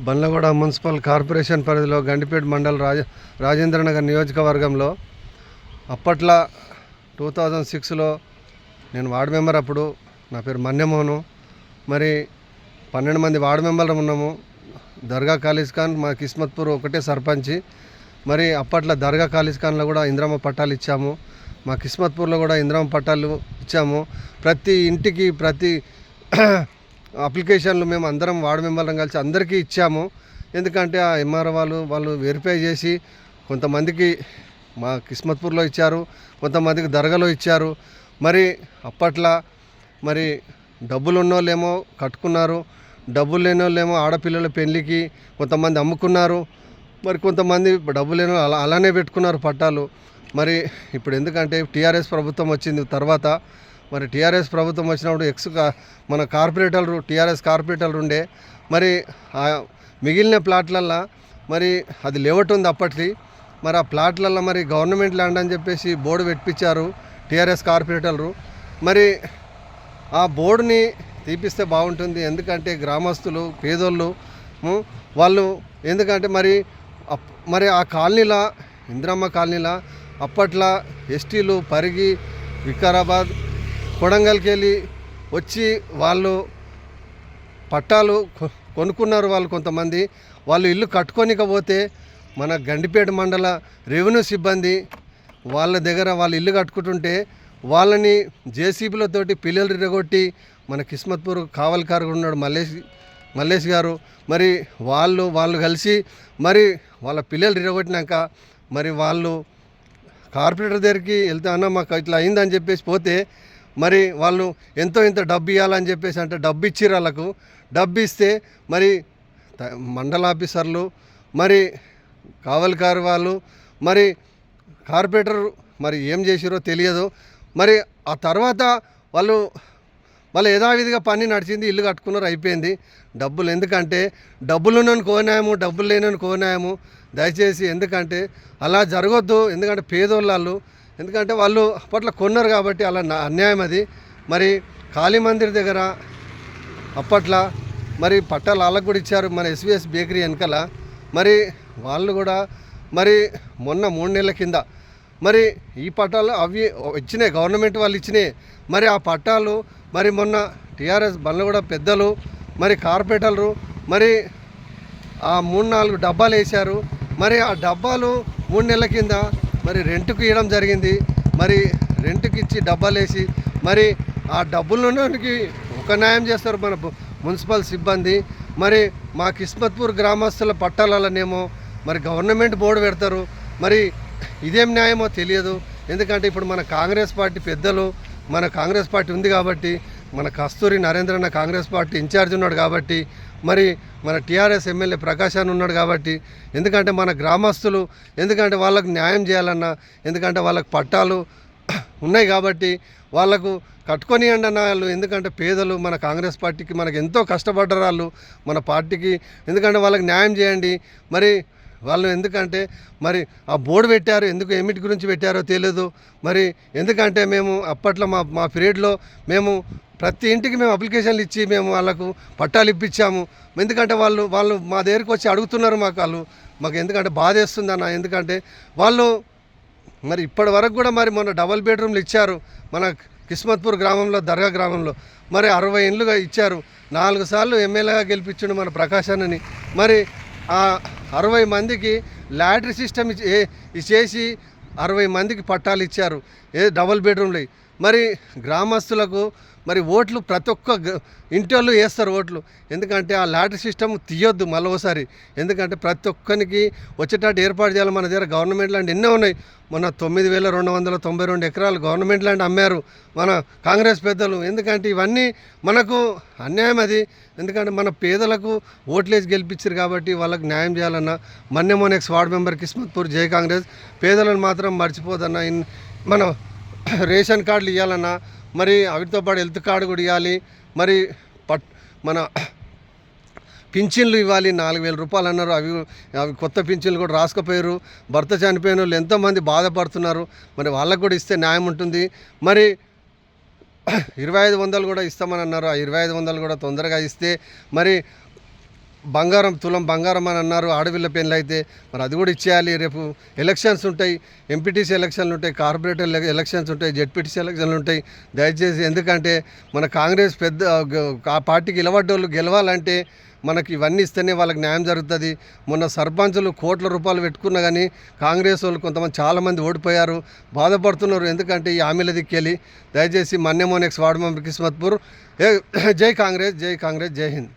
Bandlaguda municipal corporation పరిధిలో గండిపేట మండల్ రాజేంద్రనగర్ నియోజకవర్గంలో అప్పట్లో 2006లో నేను వార్డు మెంబర్. అప్పుడు నా పేరు మన్యమోహను. మరి 12 మంది వార్డు మెంబర్లు ఉన్నాము. దర్గా ఖాళీస్ ఖాన్ మా కిస్మత్పూర్ ఒకటే సర్పంచి. మరి అప్పట్లో దర్గా ఖాళీస్ ఖాన్లో కూడా ఇంద్రమ్మ పట్టాలు ఇచ్చాము. మా కిస్మత్పూర్లో కూడా ఇంద్రమ్మ పట్టాలు ఇచ్చాము. ప్రతి ఇంటికి ప్రతి అప్లికేషన్లు మేము అందరం వార్డు మెంబర్లం కలిసి అందరికీ ఇచ్చాము. ఎందుకంటే ఆ ఎంఆర్ఓ వాళ్ళు వెరిఫై చేసి కొంతమందికి మా కిస్మత్పూర్లో ఇచ్చారు, కొంతమందికి దర్గాలో ఇచ్చారు. మరి అప్పట్లో మరి డబ్బులు ఉన్నోళ్ళేమో కట్టుకున్నారు, డబ్బులు లేని వాళ్ళేమో ఆడపిల్లల పెళ్ళికి కొంతమంది అమ్ముకున్నారు. మరి కొంతమంది డబ్బులు లేని అలానే పెట్టుకున్నారు పట్టాలు. మరి ఇప్పుడు ఎందుకంటే టీఆర్ఎస్ ప్రభుత్వం వచ్చింది తర్వాత, మరి టీఆర్ఎస్ ప్రభుత్వం వచ్చినప్పుడు మన కార్పొరేటర్లు టీఆర్ఎస్ కార్పొరేటర్లు ఉండే. మరి ఆ మిగిలిన ప్లాట్లల్లో మరి అది లేఅవుట్ ఉంది అప్పటి. మరి ఆ ప్లాట్లల్లో మరి గవర్నమెంట్ ల్యాండ్ అని చెప్పేసి బోర్డు పెట్టించారు టీఆర్ఎస్ కార్పొరేటర్లు. మరి ఆ బోర్డుని తీపిస్తే బాగుంటుంది. ఎందుకంటే గ్రామస్తులు పేదోళ్ళు వాళ్ళు ఎందుకంటే మరి ఆ కాలనీలో ఇంద్రమ్మ కాలనీలో అప్పట్లో ఎస్టీలు పరిగి వికారాబాద్ కొడంగల్కి వెళ్ళి వచ్చి వాళ్ళు పట్టాలు కొనుక్కున్నారు. వాళ్ళు కొంతమంది వాళ్ళు ఇల్లు కట్టుకోనికపోతే మన గండిపేట మండల రెవెన్యూ సిబ్బంది వాళ్ళ దగ్గర వాళ్ళు ఇల్లు కట్టుకుంటుంటే వాళ్ళని జేసీబీలతోటి పిల్లలు ఇరగొట్టి మన కిస్మత్పూర్ కావల్కారు ఉన్నాడు మల్లేష్ గారు. మరి వాళ్ళు కలిసి మరి వాళ్ళ పిల్లలు ఇరగొట్టినాక మరి వాళ్ళు కార్పొరేటర్ దగ్గరికి వెళ్తే అన్న మాకు ఇట్లా అయిందని చెప్పేసి పోతే మరి వాళ్ళు ఇంత డబ్బు ఇవ్వాలని చెప్పేసి అంటే డబ్బు ఇచ్చిర్రు. వాళ్ళకు డబ్బు ఇస్తే మరి మండల ఆఫీసర్లు మరి కావల్కారు వాళ్ళు మరి కార్పొరేటర్ మరి ఏం చేసిరో తెలియదు. మరి ఆ తర్వాత వాళ్ళు యథావిధిగా పని నడిచింది, ఇల్లు కట్టుకున్నారు, అయిపోయింది. డబ్బులు ఎందుకంటే డబ్బులున్నని కోనాము, డబ్బులు లేనని కోనాము. దయచేసి ఎందుకంటే అలా జరగొద్దు. ఎందుకంటే పేదోళ్ళు ఎందుకంటే వాళ్ళు అప్పట్లో కొన్నారు కాబట్టి అలా అన్యాయం అది. మరి కాళీ మందిర్ దగ్గర అప్పట్లో మరి పట్టాలు వాళ్ళకు కూడా ఇచ్చారు మన ఎస్విఎస్ బేకరీ వెనకాల. మరి వాళ్ళు కూడా మరి మొన్న 3 నెలల కింద మరి ఈ పట్టాలు అవి ఇచ్చినాయి, గవర్నమెంట్ వాళ్ళు ఇచ్చినాయి. మరి ఆ పట్టాలు మరి మొన్న టీఆర్ఎస్ బండ్లగూడ పెద్దలు మరి కార్పొరేటర్లు మరి ఆ 3-4 డబ్బాలు వేశారు. మరి ఆ డబ్బాలు 3 నెలల కింద మరి రెంట్కి ఇవ్వడం జరిగింది. మరి రెంట్కి ఇచ్చి డబ్బాలు వేసి మరి ఆ డబ్బులకి ఒక న్యాయం చేస్తారు మన మున్సిపల్ సిబ్బంది. మరి మా కిస్మత్పూర్ గ్రామస్తుల పట్టాలనేమో మరి గవర్నమెంట్ బోర్డు పెడతారు. మరి ఇదేం న్యాయమో తెలియదు. ఎందుకంటే ఇప్పుడు మన కాంగ్రెస్ పార్టీ పెద్దలు మన కాంగ్రెస్ పార్టీ ఉంది కాబట్టి మన కస్తూరి నరేంద్రన్న కాంగ్రెస్ పార్టీ ఇన్ఛార్జ్ ఉన్నాడు కాబట్టి మరి మన టీఆర్ఎస్ ఎమ్మెల్యే ప్రకాష్ అని ఉన్నాడు కాబట్టి ఎందుకంటే మన గ్రామస్తులు ఎందుకంటే వాళ్ళకు న్యాయం చేయాలన్నా ఎందుకంటే వాళ్ళకు పట్టాలు ఉన్నాయి కాబట్టి వాళ్ళకు కట్టుకొనియండి అన్న వాళ్ళు. ఎందుకంటే పేదలు మన కాంగ్రెస్ పార్టీకి మనకు ఎంతో కష్టపడ్డారు వాళ్ళు మన పార్టీకి. ఎందుకంటే వాళ్ళకి న్యాయం చేయండి. మరి వాళ్ళు ఎందుకంటే మరి ఆ బోర్డు పెట్టారు, ఎందుకు ఏమిటి గురించి పెట్టారో తెలియదు. మరి ఎందుకంటే మేము అప్పట్లో మా పీరియడ్లో మేము ప్రతి ఇంటికి మేము అప్లికేషన్లు ఇచ్చి మేము వాళ్ళకు పట్టాలు ఇప్పించాము. ఎందుకంటే వాళ్ళు మా దగ్గరికి వచ్చి అడుగుతున్నారు మాకు ఎందుకంటే బాధ వేస్తుంది అన్న. ఎందుకంటే వాళ్ళు మరి ఇప్పటి వరకు కూడా మరి మొన్న డబుల్ బెడ్రూమ్లు ఇచ్చారు మన కిస్మత్పూర్ గ్రామంలో దర్గా గ్రామంలో. మరి 60 ఇండ్లుగా ఇచ్చారు. 4 సార్లు ఎమ్మెల్యేగా గెలిపించాడు మన ప్రకాష్ అన్నని. మరి ఆ 60 మందికి లాటరీ సిస్టమ్ చేసి 60 మందికి పట్టాలు ఇచ్చారు డబుల్ బెడ్రూమ్లు. మరి గ్రామస్తులకు మరి ఓట్లు ప్రతి ఒక్క ఇంటిళ్ళు వేస్తారు ఓట్లు. ఎందుకంటే ఆ లాటరీ సిస్టమ్ తీయొద్దు మళ్ళీ. ఎందుకంటే ప్రతి ఒక్కరికి వచ్చేటట్టు ఏర్పాటు చేయాలి. మన దగ్గర గవర్నమెంట్ ల్యాండ్ ఎన్నో ఉన్నాయి. మన 9,292 ఎకరాలు గవర్నమెంట్ ల్యాండ్ అమ్మారు మన కాంగ్రెస్ పెద్దలు. ఎందుకంటే ఇవన్నీ మనకు అన్యాయం అది. ఎందుకంటే మన పేదలకు ఓట్లేసి గెలిపించారు కాబట్టి వాళ్ళకి న్యాయం చేయాలన్నా. మన్యమోనెక్స్ వార్డు మెంబర్ కిస్మత్పూర్ జై కాంగ్రెస్. పేదలను మాత్రం మర్చిపోదన్నా. మన రేషన్ కార్డులు ఇవ్వాలన్నా మరి వాటితో పాటు హెల్త్ కార్డు కూడా ఇవ్వాలి. మరి మన పింఛన్లు ఇవ్వాలి. 4,000 రూపాయలు అన్నారు. అవి కొత్త పింఛన్లు కూడా రాసుకుపోయారు. భర్త చనిపోయిన వాళ్ళు ఎంతోమంది బాధపడుతున్నారు. మరి వాళ్ళకు కూడా ఇస్తే న్యాయం ఉంటుంది. మరి 2,500 కూడా ఇస్తామని అన్నారు. ఆ 2,500 కూడా తొందరగా ఇస్తే మరి బంగారం తులం బంగారం అని అన్నారు ఆడపిల్ల పెళ్ళి అయితే, మరి అది కూడా ఇచ్చేయాలి. రేపు ఎలక్షన్స్ ఉంటాయి, ఎంపీటీసీ ఎలక్షన్లు ఉంటాయి, కార్పొరేటర్ ఎలక్షన్స్ ఉంటాయి, జెడ్పీటీసీ ఎలక్షన్లు ఉంటాయి. దయచేసి ఎందుకంటే మన కాంగ్రెస్ పెద్ద ఆ పార్టీకి నిలబడ్డోళ్ళు గెలవాలంటే మనకి ఇవన్నీ ఇస్తేనే వాళ్ళకి న్యాయం జరుగుతుంది. మొన్న సర్పంచులు కోట్ల రూపాయలు పెట్టుకున్నా కానీ కాంగ్రెస్ వాళ్ళు కొంతమంది చాలామంది ఓడిపోయారు, బాధపడుతున్నారు. ఎందుకంటే ఈ హామీల దిక్కెళ్ళి దయచేసి మన్యమోనెక్స్ వార్డు మెంబర్ కిస్మత్పూర్. జై కాంగ్రెస్, జై కాంగ్రెస్, జై హింద్.